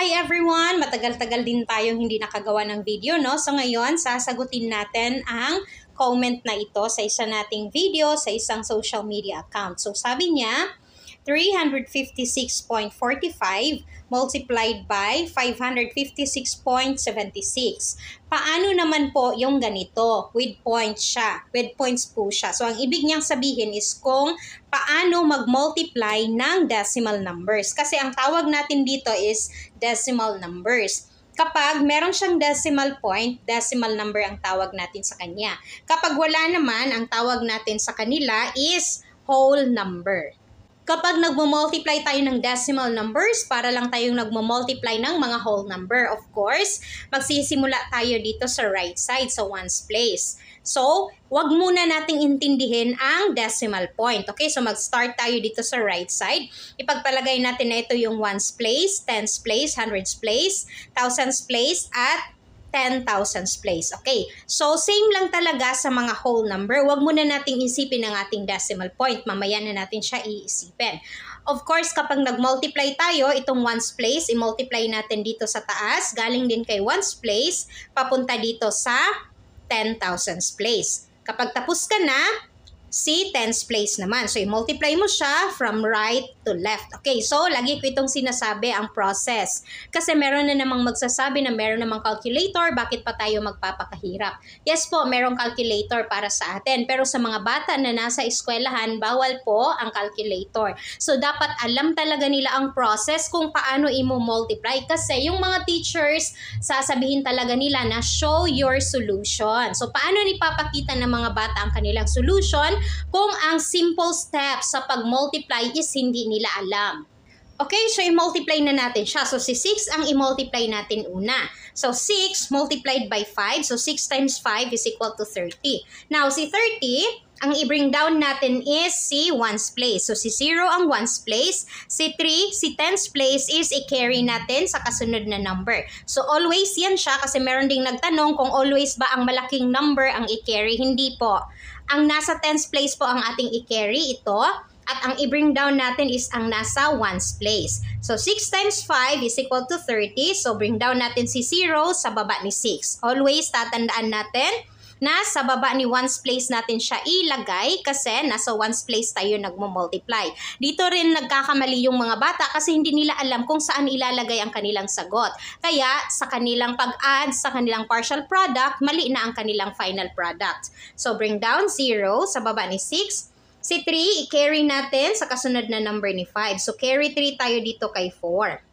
Hi everyone! Matagal-tagal din tayong hindi nakagawa ng video, no? So ngayon, sasagutin natin ang comment na ito sa isa nating video sa isang social media account. So sabi niya, 356.45 multiplied by 556.76. Paano naman po yung ganito? With points siya. With points po siya. So ang ibig niyang sabihin is kung paano mag-multiply ng decimal numbers. Kasi ang tawag natin dito is decimal numbers. Kapag meron siyang decimal point, decimal number ang tawag natin sa kanya. Kapag wala naman, ang tawag natin sa kanila is whole number. Kapag nagmo-multiply tayo ng decimal numbers, para lang tayong nagmo-multiply ng mga whole number. Of course, magsisimula tayo dito sa right side, sa ones place. So, wag muna nating intindihin ang decimal point. Okay, so mag-start tayo dito sa right side. Ipagpalagay natin na ito yung ones place, tens place, hundreds place, thousands place, at 10,000 place. Okay, so same lang talaga sa mga whole number. Huwag muna nating isipin ang ating decimal point. Mamaya na natin siya iisipin. Of course, kapag nag-multiply tayo, itong ones place, i-multiply natin dito sa taas. Galing din kay ones place, papunta dito sa 10,000 place. Kapag tapos ka na, si tens place naman. So, i-multiply mo siya from right to left. Okay, so lagi ko itong sinasabi ang process. Kasi meron na namang magsasabi na meron namang calculator, bakit pa tayo magpapakahirap? Yes po, merong calculator para sa atin. Pero sa mga bata na nasa eskwelahan, bawal po ang calculator. So, dapat alam talaga nila ang process kung paano i-multiply. Kasi yung mga teachers, sasabihin talaga nila na show your solution. So, paano nipapakita ng mga bata ang kanilang solution kung ang simple steps sa pag-multiply is hindi nila alam? Okay, so i-multiply na natin siya. So, si 6 ang i-multiply natin una. So, 6 multiplied by 5. So, 6 times 5 is equal to 30. Now, si 30, ang i-bring down natin is si ones place. So, si 0 ang ones place. Si 3, si tens place is i-carry natin sa kasunod na number. So, always yan siya kasi meron ding nagtanong kung always ba ang malaking number ang i-carry. Hindi po. Ang nasa tens place po ang ating i-carry ito. At ang i-bring down natin is ang nasa ones place. So, 6 times 5 is equal to 30. So, bring down natin si 0 sa baba ni 6. Always tatandaan natin na sa baba ni ones place natin siya ilagay kasi nasa ones place tayo nagmo-multiply. Dito rin nagkakamali yung mga bata kasi hindi nila alam kung saan ilalagay ang kanilang sagot. Kaya sa kanilang pag-add sa kanilang partial product, mali na ang kanilang final product. So bring down 0 sa baba ni 6. Si 3, i-carry natin sa kasunod na number ni 5. So carry 3 tayo dito kay 4.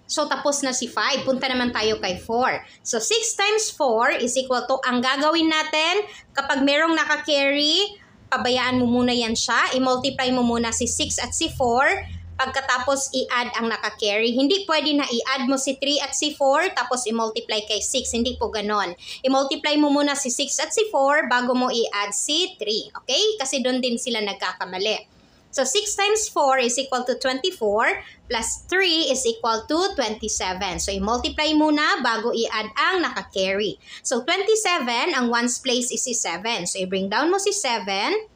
So, tapos na si 5. Punta naman tayo kay 4. So, 6 times 4 is equal to, ang gagawin natin, kapag merong naka-carry, pabayaan mo muna yan siya. I-multiply mo muna si 6 at si 4. Pagkatapos, i-add ang naka-carry. Hindi pwede na i-add mo si 3 at si 4, tapos i-multiply kay 6. Hindi po ganon. I-multiply mo muna si 6 at si 4 bago mo i-add si 3. Okay? Kasi doon din sila nagkakamali. So, 6 times 4 is equal to 24 plus 3 is equal to 27. So, i-multiply muna bago i-add ang naka-carry. So, 27, ang ones place is si 7. So, i-bring down mo si 7.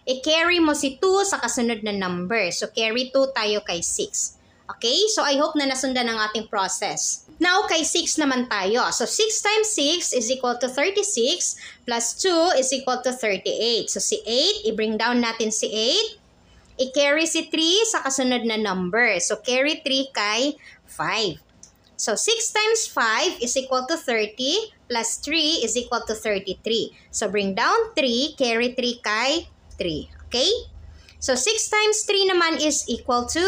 I-carry mo si 2 sa kasunod na number. So, carry 2 tayo kay 6. Okay? So, I hope na nasundan ang ating process. Now, kay 6 naman tayo. So, 6 times 6 is equal to 36 plus 2 is equal to 38. So, si 8, i-bring down natin si 8. I-carry si 3 sa kasunod na number. So, carry 3 kay 5. So, 6 times 5 is equal to 30 plus 3 is equal to 33. So, bring down 3, carry 3 kay 3. Okay? So, 6 times 3 naman is equal to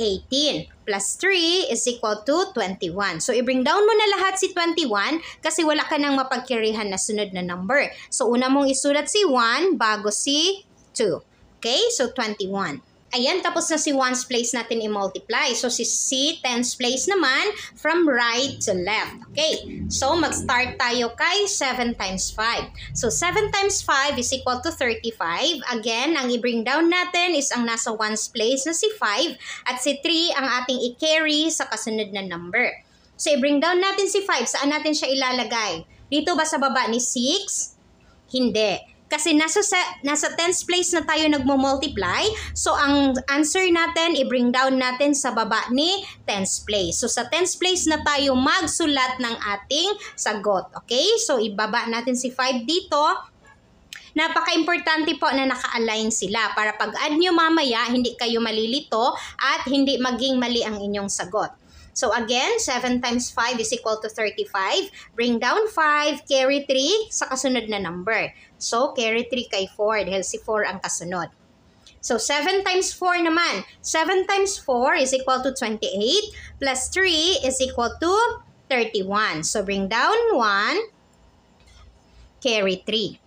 18 plus 3 is equal to 21. So, i-bring down mo na lahat si 21 kasi wala ka nang mapagkirihan na sunod na number. So, una mong isulat si 1 bago si 2. Okay, so 21. Ayan, tapos na si ones place natin i-multiply. So, si tens place naman from right to left. Okay, so mag-start tayo kay 7 times 5. So, 7 times 5 is equal to 35. Again, ang i-bring down natin is ang nasa ones place na si 5 at si 3 ang ating i-carry sa kasunod na number. So, i-bring down natin si 5. Saan natin siya ilalagay? Dito ba sa baba ni 6? Hindi. Kasi nasa tens place na tayo nagmo-multiply. So, ang answer natin, i-bring down natin sa baba ni tens place. So, sa tens place na tayo magsulat ng ating sagot. Okay? So, ibaba natin si 5 dito. Napaka-importante po na naka-align sila para pag-add nyo mamaya, hindi kayo malilito at hindi maging mali ang inyong sagot. So again, 7 times 5 is equal to 35. Bring down 5, carry 3 sa kasunod na number. So carry 3 kay 4 dahil si 4 ang kasunod. So 7 times 4 naman. 7 times 4 is equal to 28 plus 3 is equal to 31. So bring down 1, carry 3.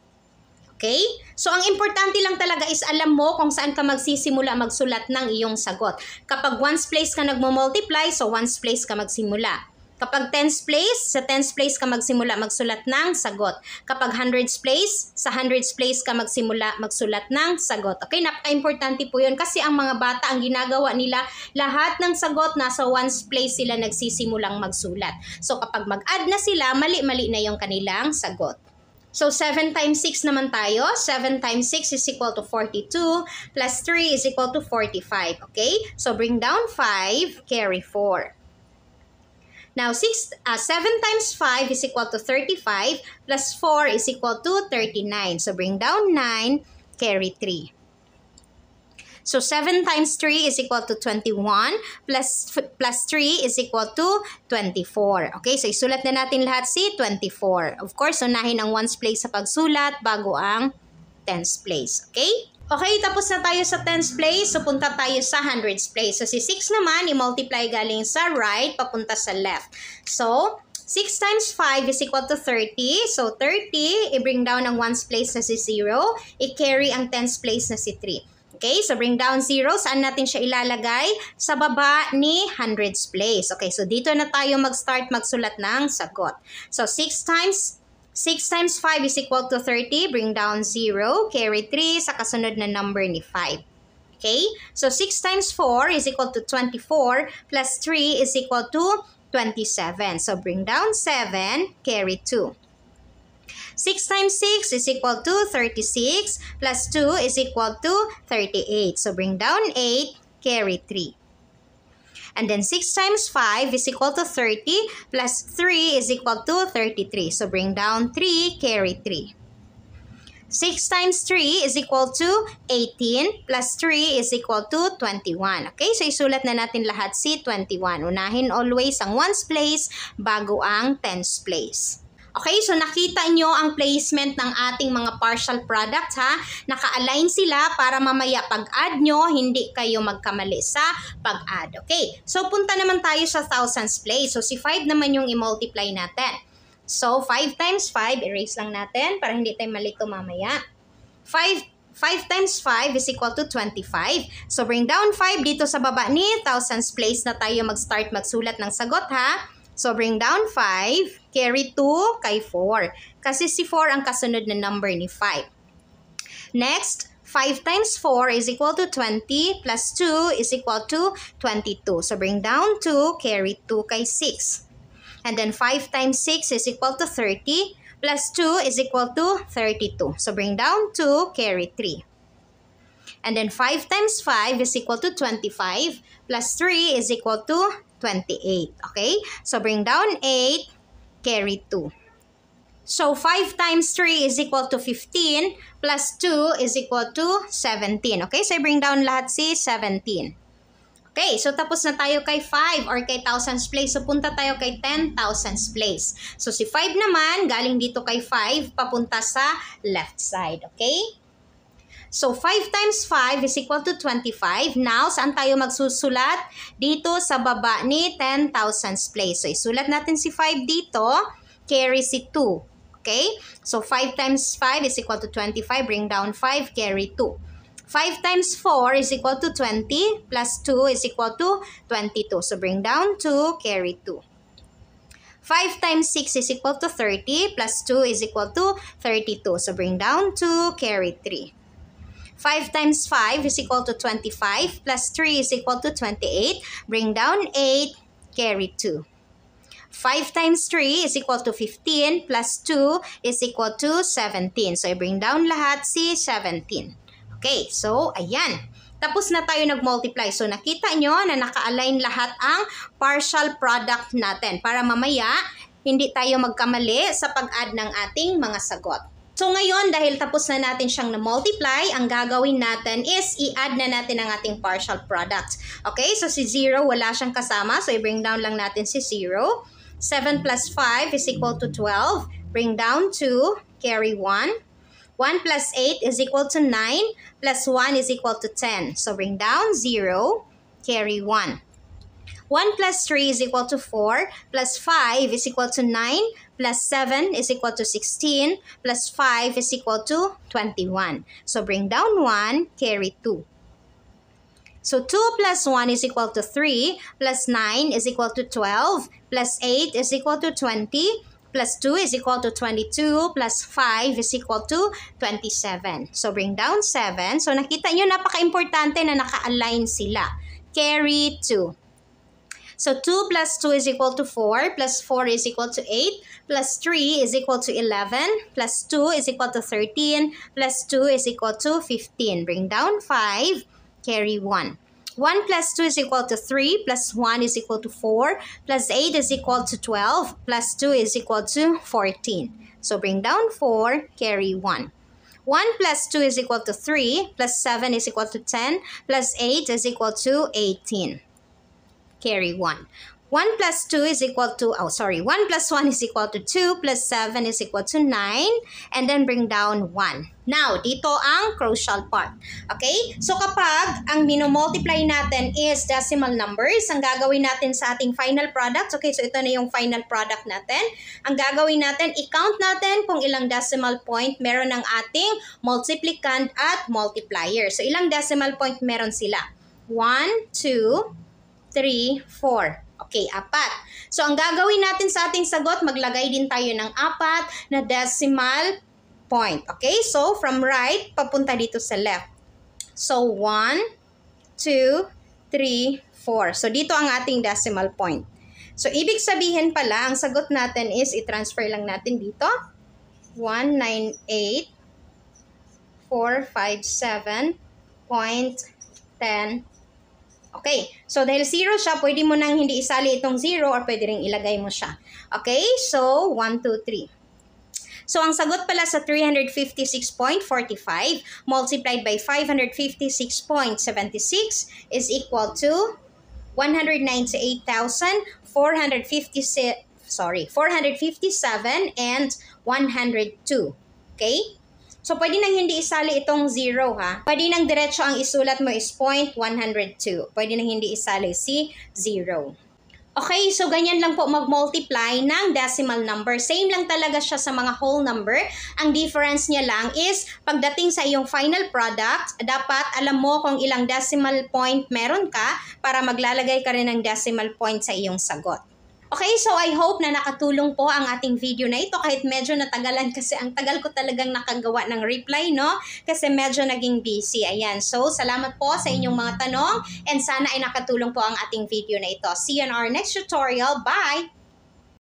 Okay? So, ang importante lang talaga is alam mo kung saan ka magsisimula magsulat ng iyong sagot. Kapag ones place ka nagmo-multiply, so ones place ka magsimula. Kapag tens place, sa tens place ka magsimula magsulat ng sagot. Kapag hundreds place, sa hundreds place ka magsimula magsulat ng sagot. Okay? Napaka-importante po yun kasi ang mga bata, ang ginagawa nila, lahat ng sagot nasa ones place sila nagsisimulang magsulat. So, kapag mag-add na sila, mali-mali na yung kanilang sagot. So, 7 times 6 naman tayo. 7 times 6 is equal to 42 plus 3 is equal to 45. Okay? So, bring down 5, carry 4. Now, 7 times 5 is equal to 35 plus 4 is equal to 39. So, bring down 9, carry 3. So, 7 times 3 is equal to 21 plus 3 is equal to 24. Okay, so isulat na natin lahat si 24. Of course, unahin ang ones place sa pagsulat bago ang tens place. Okay? Okay, tapos na tayo sa tens place. So, punta tayo sa hundreds place. So, si 6 naman, i-multiply galing sa right, papunta sa left. So, 6 times 5 is equal to 30. So, 30, i-bring down ang ones place na si 0. I-carry ang tens place na si 3. Okay, so bring down 0. Saan natin siya ilalagay? Sa baba ni hundreds place. Okay, so dito na tayo mag-start magsulat ng sagot. So 6 times 5 is equal to 30. Bring down 0. Carry 3 sa kasunod na number ni 5. Okay, so 6 times 4 is equal to 24 plus 3 is equal to 27. So bring down 7. Carry 2. 6 times 6 is equal to 36 plus 2 is equal to 38. So bring down 8, carry 3. And then 6 times 5 is equal to 30 plus 3 is equal to 33. So bring down 3, carry 3. 6 times 3 is equal to 18 plus 3 is equal to 21. Okay, so isulat na natin lahat si 21. Unahin always ang ones place bago ang tens place. Okay, so nakita nyo ang placement ng ating mga partial products ha. Naka-align sila para mamaya pag-add nyo, hindi kayo magkamali sa pag-add. Okay, so punta naman tayo sa thousands place. So si 5 naman yung i-multiply natin. So 5 times 5, erase lang natin para hindi tayo malito mamaya. 5 times 5 is equal to 25. So bring down 5 dito sa baba ni thousands place na tayo mag-start magsulat ng sagot ha. So, bring down 5, carry 2 kay 4. Kasi si 4 ang kasunod na number ni 5. Next, 5 times 4 is equal to 20 plus 2 is equal to 22. So, bring down 2, carry 2 kay 6. And then 5 times 6 is equal to 30 plus 2 is equal to 32. So, bring down 2, carry 3. And then 5 times 5 is equal to 25 plus 3 is equal to 28. Okay? So, bring down 8, carry 2. So, 5 times 3 is equal to 15 plus 2 is equal to 17. Okay? So, bring down lahat si 17. Okay, so tapos na tayo kay 5 or kay thousands place. So, punta tayo kay 10,000 place. So, si 5 naman, galing dito kay 5, papunta sa left side. Okay? So, 5 times 5 is equal to 25. Now, saan tayo magsusulat? Dito sa baba ni 10,000 place. So, isulat natin si 5 dito. Carry si 2. Okay? So, 5 times 5 is equal to 25. Bring down 5, carry 2. 5 times 4 is equal to 20. Plus 2 is equal to 22. So, bring down 2, carry 2. 5 times 6 is equal to 30. Plus 2 is equal to 32. So, bring down 2, carry 3. 5 times 5 is equal to 25 plus 3 is equal to 28. Bring down 8, carry 2. 5 times 3 is equal to 15 plus 2 is equal to 17. So, i-bring down lahat si 17. Okay, so, ayan. Tapos na tayo nag-multiply. So, nakita nyo na naka-align lahat ang partial product natin para mamaya hindi tayo magkamali sa pag-add ng ating mga sagot. So ngayon, dahil tapos na natin siyang na-multiply, ang gagawin natin is i-add na natin ang ating partial product. Okay, so si 0 wala siyang kasama. So i-bring down lang natin si 0. 7 plus 5 is equal to 12. Bring down 2, carry 1. 1 plus 8 is equal to 9. Plus 1 is equal to 10. So bring down 0, carry 1. 1 plus 3 is equal to 4, plus 5 is equal to 9, plus 7 is equal to 16, plus 5 is equal to 21. So bring down 1, carry 2. So 2 plus 1 is equal to 3, plus 9 is equal to 12, plus 8 is equal to 20, plus 2 is equal to 22, plus 5 is equal to 27. So bring down 7. So nakita nyo, napaka-importante na naka-align sila. Carry 2. So 2 plus 2 is equal to 4, plus 4 is equal to 8, plus 3 is equal to 11, plus 2 is equal to 13, plus 2 is equal to 15. Bring down 5, carry 1. 1 plus 2 is equal to 3, plus 1 is equal to 4, plus 8 is equal to 12, plus 2 is equal to 14. So bring down 4, carry 1. 1 plus 2 is equal to 3, plus 7 is equal to 10, plus 8 is equal to 18. Carry 1. 1 plus 2 is equal to, 1 plus 1 is equal to 2, plus 7 is equal to 9, and then bring down 1. Now, dito ang crucial part. Okay? So, kapag ang minomultiply natin is decimal numbers, ang gagawin natin sa ating final product, okay, so ito na yung final product natin. Ang gagawin natin, i-count natin kung ilang decimal point meron ng ating multiplicand at multiplier. So, ilang decimal point meron sila? 1, 2, 3, 4. Okay, 4. So, ang gagawin natin sa ating sagot, maglagay din tayo ng 4 na decimal point. Okay, so from right, papunta dito sa left. So, 1, 2, 3, 4. So, dito ang ating decimal point. So, ibig sabihin pala, ang sagot natin is, i-transfer lang natin dito. 198,457.10. Okay, so dahil 0 siya, pwede mo nang hindi isali itong 0 or pwede rin ilagay mo siya. Okay, so 1, 2, 3. So ang sagot pala sa 356.45 multiplied by 556.76 is equal to 457 and 102. Okay? So, pwede nang hindi isali itong 0, ha? Pwede nang diretso ang isulat mo is 0.102. Pwede nang hindi isali si 0. Okay, so ganyan lang po mag-multiply ng decimal number. Same lang talaga siya sa mga whole number. Ang difference niya lang is, pagdating sa iyong final product, dapat alam mo kung ilang decimal point meron ka para maglalagay ka rin ng decimal point sa iyong sagot. Okay, so I hope na nakatulong po ang ating video na ito kahit medyo natagalan kasi ang tagal ko talagang nakagawa ng reply, no? Kasi medyo naging busy. Ayan, so salamat po sa inyong mga tanong and sana ay nakatulong po ang ating video na ito. See you on our next tutorial. Bye!